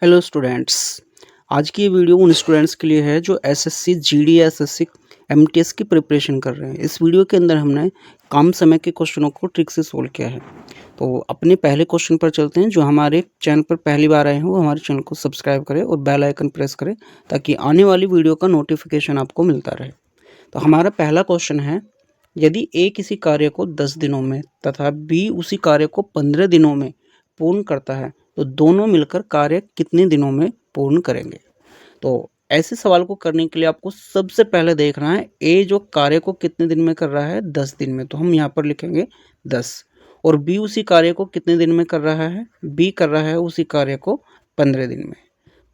Hello students. आज की ये वीडियो उन स्टूडेंट्स के लिए है जो एसएससी जीडी या एसएससी एमटीएस की प्रिपरेशन कर रहे हैं। इस वीडियो के अंदर हमने कम समय के क्वेश्चनों को ट्रिक से सोल्व किया है। तो अपने पहले क्वेश्चन पर चलते हैं। जो हमारे चैनल पर पहली बार आए हैं वो हमारे चैनल को सब्सक्राइब करें और बेल आइकन प्रेस करें ताकि आने वाली वीडियो का नोटिफिकेशन आपको मिलता रहे। तो हमारा पहला क्वेश्चन है, यदि ए किसी कार्य को 10 दिनों में तथा बी उसी कार्य को 15 दिनों में पूर्ण करता है तो दोनों मिलकर कार्य कितने दिनों में पूर्ण करेंगे। तो ऐसे सवाल को करने के लिए आपको सबसे पहले देखना है ए जो कार्य को कितने दिन में कर रहा है, 10 दिन में, तो हम यहाँ पर लिखेंगे 10। और बी उसी कार्य को कितने दिन में कर रहा है, बी कर रहा है उसी कार्य को 15 दिन में।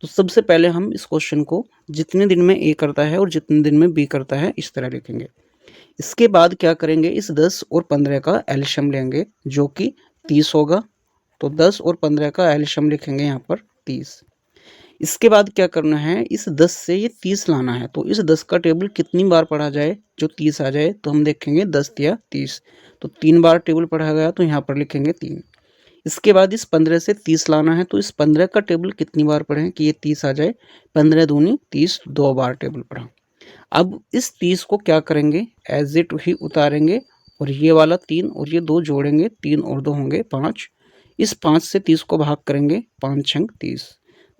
तो सबसे पहले हम इस क्वेश्चन को जितने दिन में ए करता है और जितने दिन में बी करता है इस तरह लिखेंगे। इसके बाद क्या करेंगे, इस 10 और 15 का एलसीएम लेंगे जो कि 30 होगा। तो 10 और 15 का एलसीएम लिखेंगे यहाँ पर 30। इसके बाद क्या करना है, इस 10 से ये 30 लाना है। तो इस 10 का टेबल कितनी बार पढ़ा जाए जो 30 आ जाए, तो हम देखेंगे 10 या 30। तो 3 बार टेबल पढ़ा गया तो यहाँ पर लिखेंगे 3। इसके बाद इस 15 से 30 लाना है। तो इस 15 का टेबल कितनी बार पढ़ें कि ये 30 आ जाए, 15 दूनी 30, 2 बार टेबल पढ़ा। अब इस 30 को क्या करेंगे, एज इट ही उतारेंगे और ये वाला 3 और ये 2 जोड़ेंगे, 3 और 2 होंगे 5। इस 5 से 30 को भाग करेंगे, 5 छंग 30।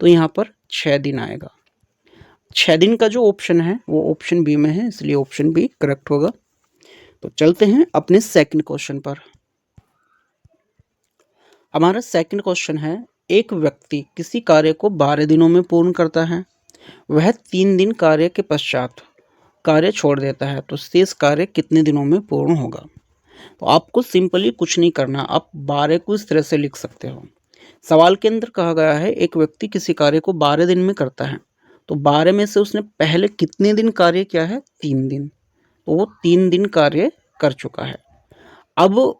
तो यहाँ पर 6 दिन आएगा। 6 दिन का जो ऑप्शन है वो ऑप्शन बी में है, इसलिए ऑप्शन बी करेक्ट होगा। तो चलते हैं अपने सेकंड क्वेश्चन पर। हमारा सेकंड क्वेश्चन है, एक व्यक्ति किसी कार्य को 12 दिनों में पूर्ण करता है। वह 3 दिन कार्य के पश्चात कार्य छोड़ देता है तो शेष कार्य कितने दिनों में पूर्ण होगा। तो आपको सिंपली कुछ नहीं करना, आप 12 को इस तरह से लिख सकते हो। सवाल के अंदर कहा गया है एक व्यक्ति किसी कार्य को 12 दिन में करता है, तो 12 में से उसने पहले कितने दिन कार्य किया है, 3 दिन। तो वो 3 दिन कार्य कर चुका है। अब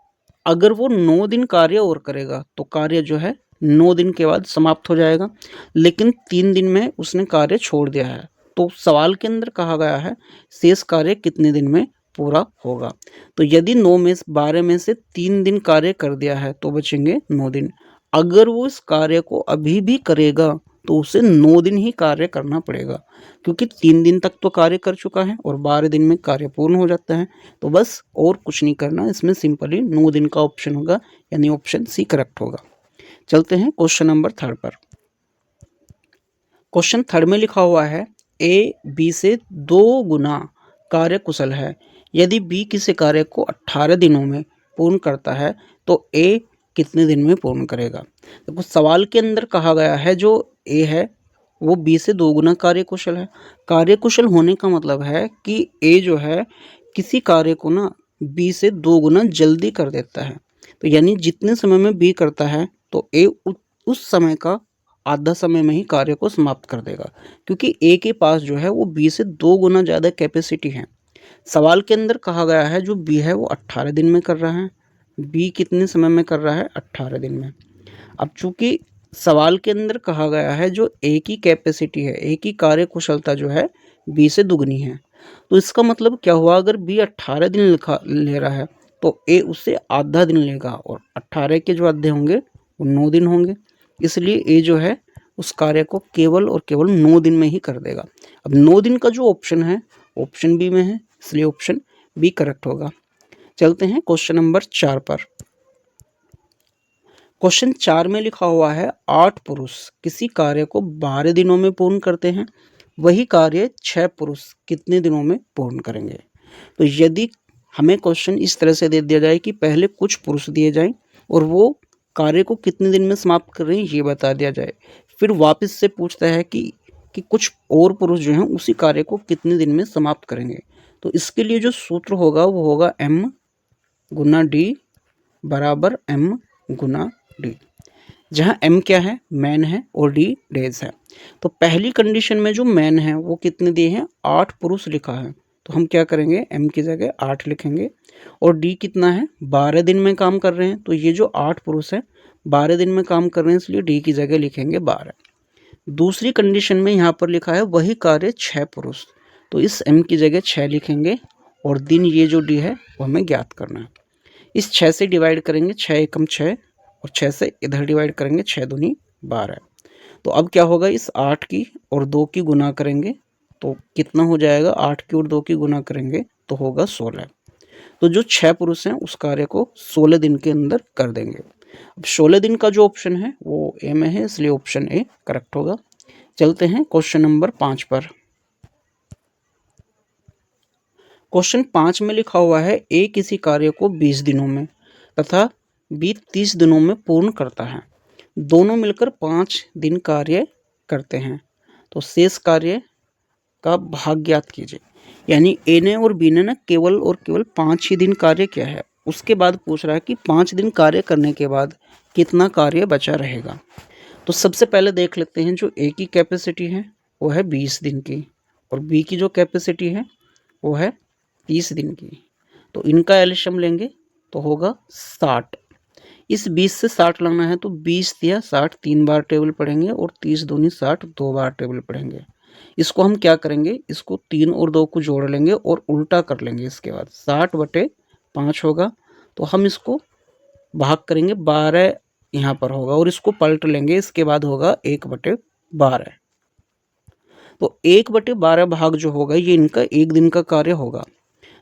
अगर वो 9 दिन कार्य और करेगा तो कार्य जो है 9 दिन के बाद समाप्त हो जाएगा, लेकिन 3 दिन में उसने कार्य छोड़ दिया है। तो सवाल के अंदर कहा गया है शेष कार्य कितने दिन में पूरा होगा। तो यदि 12 में से 3 दिन कार्य कर दिया है तो बचेंगे 9 दिन। अगर वो इस कार्य को अभी भी करेगा तो उसे 9 दिन ही कार्य करना पड़ेगा, क्योंकि 3 दिन तक तो कार्य कर चुका है और 12 दिन में कार्य पूर्ण हो जाता है। तो बस और कुछ नहीं करना, इसमें सिंपली 9 दिन का ऑप्शन होगा, यानी ऑप्शन सी करेक्ट होगा। चलते हैं क्वेश्चन नंबर 3 पर। क्वेश्चन 3 में लिखा हुआ है, ए बी से 2 गुना कार्य कुशल है। यदि बी किसी कार्य को 18 दिनों में पूर्ण करता है तो ए कितने दिन में पूर्ण करेगा। देखो सवाल के अंदर कहा गया है जो ए है वो बी से 2 गुना कार्यकुशल है। कार्यकुशल होने का मतलब है कि ए जो है किसी कार्य को ना बी से 2 गुना जल्दी कर देता है। तो यानी जितने समय में बी करता है तो ए उस समय का आधा समय में ही कार्य को समाप्त कर देगा, क्योंकि ए के पास जो है वो बी से 2 गुना ज़्यादा कैपेसिटी है। सवाल के अंदर कहा गया है जो बी है वो 18 दिन में कर रहा है। बी कितने समय में कर रहा है, 18 दिन में। अब चूंकि सवाल के अंदर कहा गया है जो ए की कैपेसिटी है, ए की कार्य कुशलता जो है बी से दुगनी है, तो इसका मतलब क्या हुआ, अगर बी 18 दिन ले रहा है तो ए उससे आधा दिन लेगा और 18 के जो आधे होंगे वो 9 दिन होंगे। इसलिए ए जो है उस कार्य को केवल और केवल 9 दिन में ही कर देगा। अब 9 दिन का जो ऑप्शन है ऑप्शन बी में है, इसलिए ऑप्शन बी करेक्ट होगा। चलते हैं क्वेश्चन नंबर 4 पर। क्वेश्चन 4 में लिखा हुआ है, 8 पुरुष किसी कार्य को 12 दिनों में पूर्ण करते हैं, वही कार्य 6 पुरुष कितने दिनों में पूर्ण करेंगे। तो यदि हमें क्वेश्चन इस तरह से दे दिया जाए कि पहले कुछ पुरुष दिए जाएं और वो कार्य को कितने दिन में समाप्त कर रहे हैं ये बता दिया जाए, फिर वापस से पूछता है कि कुछ और पुरुष जो हैं उसी कार्य को कितने दिन में समाप्त करेंगे, तो इसके लिए जो सूत्र होगा वो होगा m गुना डी बराबर m गुना डी, जहाँ m क्या है, मैन है, और डी डेज है। तो पहली कंडीशन में जो मैन है वो कितने दिए हैं, 8 पुरुष लिखा है, तो हम क्या करेंगे m की जगह 8 लिखेंगे। और डी कितना है, 12 दिन में काम कर रहे हैं, तो ये जो 8 पुरुष है 12 दिन में काम कर रहे हैं, इसलिए डी की जगह लिखेंगे 12। दूसरी कंडीशन में यहाँ पर लिखा है वही कार्य 6 पुरुष, तो इस m की जगह 6 लिखेंगे और दिन ये जो डी है वो हमें ज्ञात करना है। इस 6 से डिवाइड करेंगे, 6 एकम 6 और 6 से इधर डिवाइड करेंगे, 6 दूनी 12। तो अब क्या होगा, इस 8 की और 2 की गुना करेंगे तो कितना हो जाएगा, 8 की और 2 की गुना करेंगे तो होगा 16। तो जो 6 पुरुष हैं उस कार्य को 16 दिन के अंदर कर देंगे। अब 16 दिन का जो ऑप्शन है वो ए में है, इसलिए ऑप्शन ए करेक्ट होगा। चलते हैं क्वेश्चन नंबर 5 पर। क्वेश्चन 5 में लिखा हुआ है ए किसी कार्य को 20 दिनों में तथा बी 30 दिनों में पूर्ण करता है। दोनों मिलकर 5 दिन कार्य करते हैं, तो शेष कार्य का भाग ज्ञात कीजिए। यानी ए ने और बी ने ना केवल और केवल 5 ही दिन कार्य किया है। उसके बाद पूछ रहा है कि 5 दिन कार्य करने के बाद कितना कार्य बचा रहेगा। तो सबसे पहले देख लेते हैं, जो ए की कैपेसिटी है वो है 20 दिन की और बी की जो कैपेसिटी है वो है 30 दिन की। तो इनका एलसीएम लेंगे तो होगा 60। इस 20 से 60 लाना है तो 20 या 60 3 बार टेबल पढ़ेंगे और 30 दूनी 60 2 बार टेबल पढ़ेंगे। इसको हम क्या करेंगे, इसको 3 और 2 को जोड़ लेंगे और उल्टा कर लेंगे। इसके बाद 60/5 होगा, तो हम इसको भाग करेंगे 12 यहाँ पर होगा और इसको पलट लेंगे। इसके बाद होगा 1/12। तो 1/12 भाग जो होगा ये इनका 1 दिन का कार्य होगा।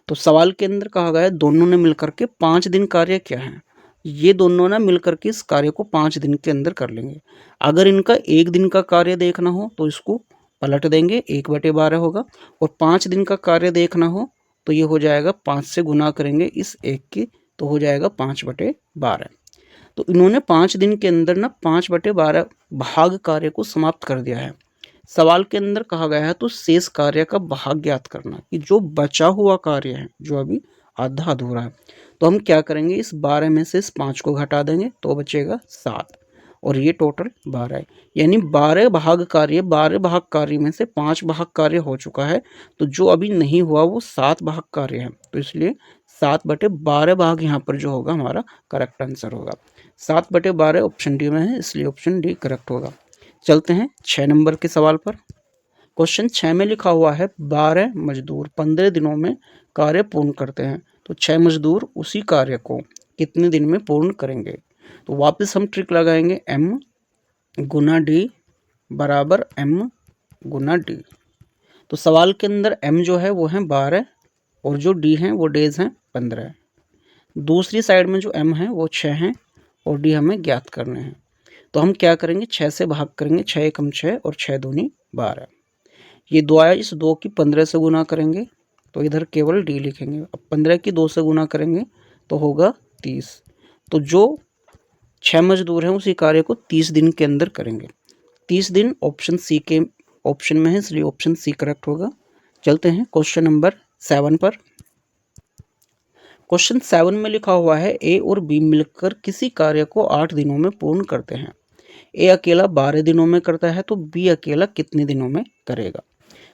तो सवाल के अंदर कहा गया है दोनों ने मिलकर के 5 दिन कार्य किया है। ये दोनों ना मिलकर के इस कार्य को 5 दिन के अंदर कर लेंगे। अगर इनका 1 दिन का कार्य देखना हो तो इसको पलट देंगे, 1/12 होगा। और 5 दिन का कार्य देखना हो तो ये हो जाएगा 5 से गुना करेंगे इस 1 की, तो हो जाएगा 5/12। तो इन्होंने 5 दिन के अंदर ना 5/12 भाग कार्य को समाप्त कर दिया है। सवाल के अंदर कहा गया है तो शेष कार्य का भाग ज्ञात करना, कि जो बचा हुआ कार्य है जो अभी आधा अधूरा है। तो हम क्या करेंगे, इस 12 में से इस 5 को घटा देंगे तो बचेगा 7 और ये टोटल 12 है। यानी 12 भाग कार्य में से 5 भाग कार्य हो चुका है, तो जो अभी नहीं हुआ वो 7 भाग कार्य है। तो इसलिए 7/12 भाग यहाँ पर जो होगा हमारा करेक्ट आंसर होगा। 7/12 ऑप्शन डी में है, इसलिए ऑप्शन डी करेक्ट होगा। चलते हैं 6 नंबर के सवाल पर। क्वेश्चन 6 में लिखा हुआ है 12 मजदूर 15 दिनों में कार्य पूर्ण करते हैं, तो 6 मजदूर उसी कार्य को कितने दिन में पूर्ण करेंगे। तो वापस हम ट्रिक लगाएंगे, m गुना d बराबर m गुना d। तो सवाल के अंदर m जो है वो है 12 और जो d है वो डेज हैं 15। दूसरी साइड में जो m है वो 6 है और d हमें ज्ञात करने हैं। तो हम क्या करेंगे, 6 से भाग करेंगे, 6 एकम 6 और 6 दूनी 12। ये 2 आया, इस 2 की 15 से गुना करेंगे तो इधर केवल डी लिखेंगे। अब 15 की 2 से गुना करेंगे तो होगा 30। तो जो 6 मजदूर हैं उसी कार्य को 30 दिन के अंदर करेंगे। 30 दिन ऑप्शन सी के ऑप्शन में है, इसलिए ऑप्शन सी करेक्ट होगा। चलते हैं क्वेश्चन नंबर 7 पर। क्वेश्चन 7 में लिखा हुआ है ए और बी मिलकर किसी कार्य को 8 दिनों में पूर्ण करते हैं। ए अकेला 12 दिनों में करता है, तो बी अकेला कितने दिनों में करेगा।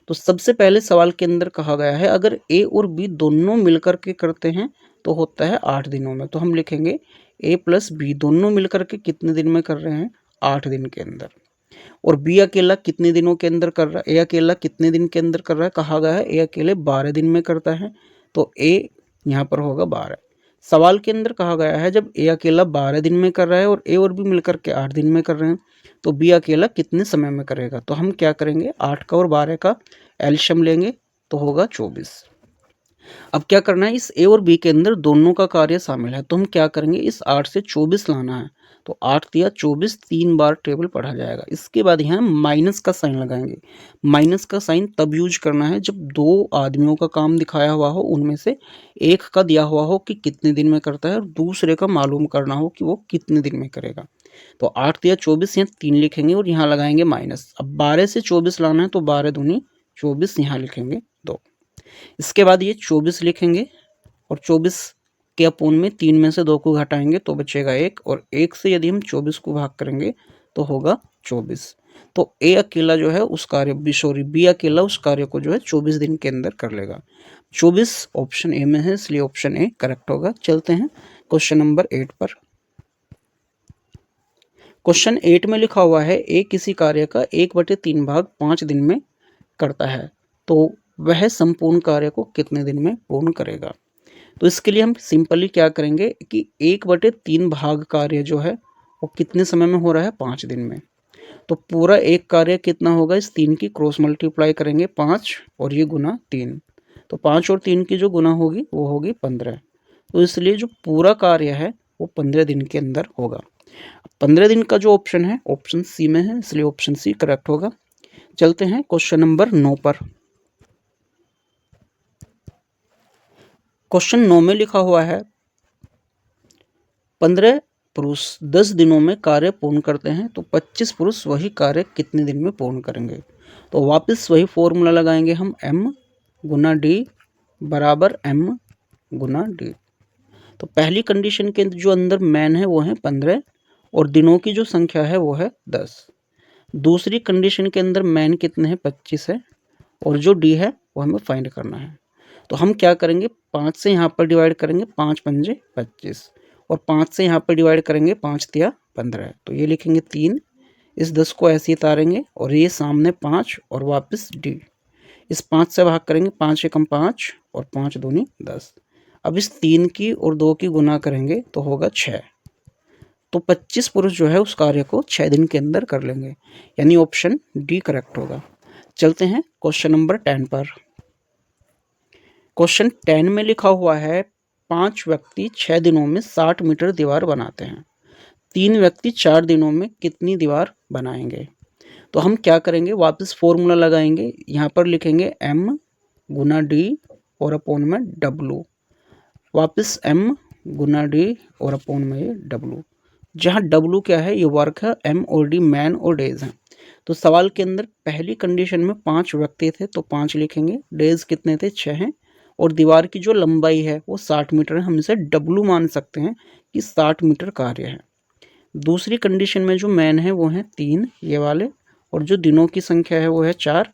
तो सबसे पहले सवाल के अंदर कहा गया है अगर ए और बी दोनों मिलकर के करते हैं तो होता है 8 दिनों में। तो हम लिखेंगे ए प्लस बी दोनों मिलकर के कितने दिन में कर रहे हैं, 8 दिन के अंदर। और बी अकेला कितने दिनों के अंदर कर रहा है, ए अकेला कितने दिन के अंदर कर रहा है, कहा गया है ए अकेले 12 दिन में करता है, तो ए यहाँ पर होगा 12। सवाल के अंदर कहा गया है जब ए अकेला 12 दिन में कर रहा है और ए और बी मिलकर के 8 दिन में कर रहे हैं, तो बी अकेला कितने समय में करेगा। तो हम क्या करेंगे, 8 का और 12 का एलसीएम लेंगे तो होगा 24। अब क्या करना है, इस ए और बी के अंदर दोनों का कार्य शामिल है, तो हम क्या करेंगे, इस 8 से 24 लाना है। तो 8 दिया 24 3 बार टेबल पढ़ा जाएगा। इसके बाद यहाँ माइनस का साइन लगाएंगे। माइनस का साइन तब यूज करना है जब 2 आदमियों का काम दिखाया हुआ हो, उनमें से एक का दिया हुआ हो कि कितने दिन में करता है और दूसरे का मालूम करना हो कि वो कितने दिन में करेगा। तो 8 दिया 24, यहाँ 3 लिखेंगे और यहाँ लगाएंगे माइनस। अब 12 से 24 लाना है तो 12 दूनी 24, यहाँ लिखेंगे 2। इसके बाद ये 24 लिखेंगे और 24 के अपोन में 3 में से 2 को घटाएंगे तो बचेगा 1, और 1 से यदि हम 24 को भाग करेंगे तो होगा 24। तो ए अकेला जो है उस कार्य बी अकेला उस कार्य को जो है 24 दिन के अंदर कर लेगा। 24 ऑप्शन ए में है, इसलिए ऑप्शन ए करेक्ट होगा। चलते हैं क्वेश्चन नंबर 8 पर। क्वेश्चन 8 में लिखा हुआ है ए किसी कार्य का 1/3 भाग 5 दिन में करता है, तो वह संपूर्ण कार्य को कितने दिन में पूर्ण करेगा। तो इसके लिए हम सिंपली क्या करेंगे कि 1/3 भाग कार्य जो है वो कितने समय में हो रहा है, 5 दिन में। तो पूरा एक कार्य कितना होगा, इस 3 की क्रॉस मल्टीप्लाई करेंगे 5 और ये गुना 3, तो 5 और 3 की जो गुना होगी वो होगी 15। तो इसलिए जो पूरा कार्य है वो 15 दिन के अंदर होगा। 15 दिन का जो ऑप्शन है ऑप्शन सी में है, इसलिए ऑप्शन सी करेक्ट होगा। चलते हैं क्वेश्चन नंबर 9 पर। क्वेश्चन 9 में लिखा हुआ है 15 पुरुष 10 दिनों में कार्य पूर्ण करते हैं तो 25 पुरुष वही कार्य कितने दिन में पूर्ण करेंगे। तो वापस वही फॉर्मूला लगाएंगे हम, m गुना d बराबर m गुना d। तो पहली कंडीशन के जो अंदर मैन है वो है 15 और दिनों की जो संख्या है वो है 10। दूसरी कंडीशन के अंदर मैन कितने हैं, 25 है और जो d है वो हमें फाइंड करना है। तो हम क्या करेंगे, 5 से यहाँ पर डिवाइड करेंगे, 5 पंजे 25 और 5 से यहाँ पर डिवाइड करेंगे, 5 तिया 15, तो ये लिखेंगे 3। इस 10 को ऐसे ही उतारेंगे और ये सामने 5 और वापस d। इस 5 से भाग करेंगे, 5 एकम 5 और 5 दूनी 10। अब इस 3 की और 2 की गुना करेंगे तो होगा 6। तो 25 पुरुष जो है उस कार्य को 6 दिन के अंदर कर लेंगे, यानी ऑप्शन डी करेक्ट होगा। चलते हैं क्वेश्चन नंबर 10 पर। क्वेश्चन 10 में लिखा हुआ है 5 व्यक्ति 6 दिनों में 60 मीटर दीवार बनाते हैं, 3 व्यक्ति 4 दिनों में कितनी दीवार बनाएंगे। तो हम क्या करेंगे, वापस फॉर्मूला लगाएंगे, यहाँ पर लिखेंगे m गुना d और अपॉन में w, वापस m गुना d और अपॉन में ये w, जहाँ w क्या है, ये वर्क है, m और d मैन और डेज हैं। तो सवाल के अंदर पहली कंडीशन में 5 व्यक्ति थे तो 5 लिखेंगे, डेज कितने थे, 6 हैं, और दीवार की जो लंबाई है वो 60 मीटर है, हम इसे w मान सकते हैं कि 60 मीटर कार्य है। दूसरी कंडीशन में जो मैन है वो है 3 ये वाले, और जो दिनों की संख्या है वो है 4।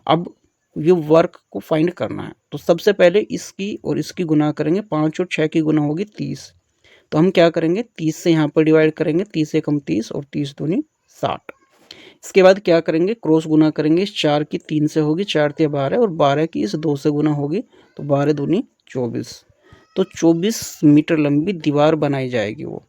अब ये वर्क को फाइंड करना है, तो सबसे पहले इसकी और इसकी गुना करेंगे, 5 और 6 की गुना होगी 30। तो हम क्या करेंगे, 30 से यहाँ पर डिवाइड करेंगे, 30 एकम 30 और 30 दूनी 60। इसके बाद क्या करेंगे, क्रॉस गुना करेंगे, इस 4 की 3 से होगी, 4 तिया 12 और 12 की इस 2 से गुना होगी तो 12 दूनी 24। तो 24 मीटर लंबी दीवार बनाई जाएगी। वो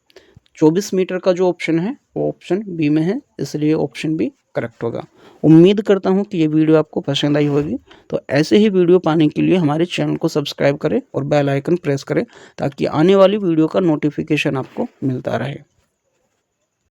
24 मीटर का जो ऑप्शन है वो ऑप्शन बी में है, इसलिए ऑप्शन बी करेक्ट होगा। उम्मीद करता हूँ कि ये वीडियो आपको पसंद आई होगी। तो ऐसे ही वीडियो पाने के लिए हमारे चैनल को सब्सक्राइब करें और बेल आइकन प्रेस करें ताकि आने वाली वीडियो का नोटिफिकेशन आपको मिलता रहे।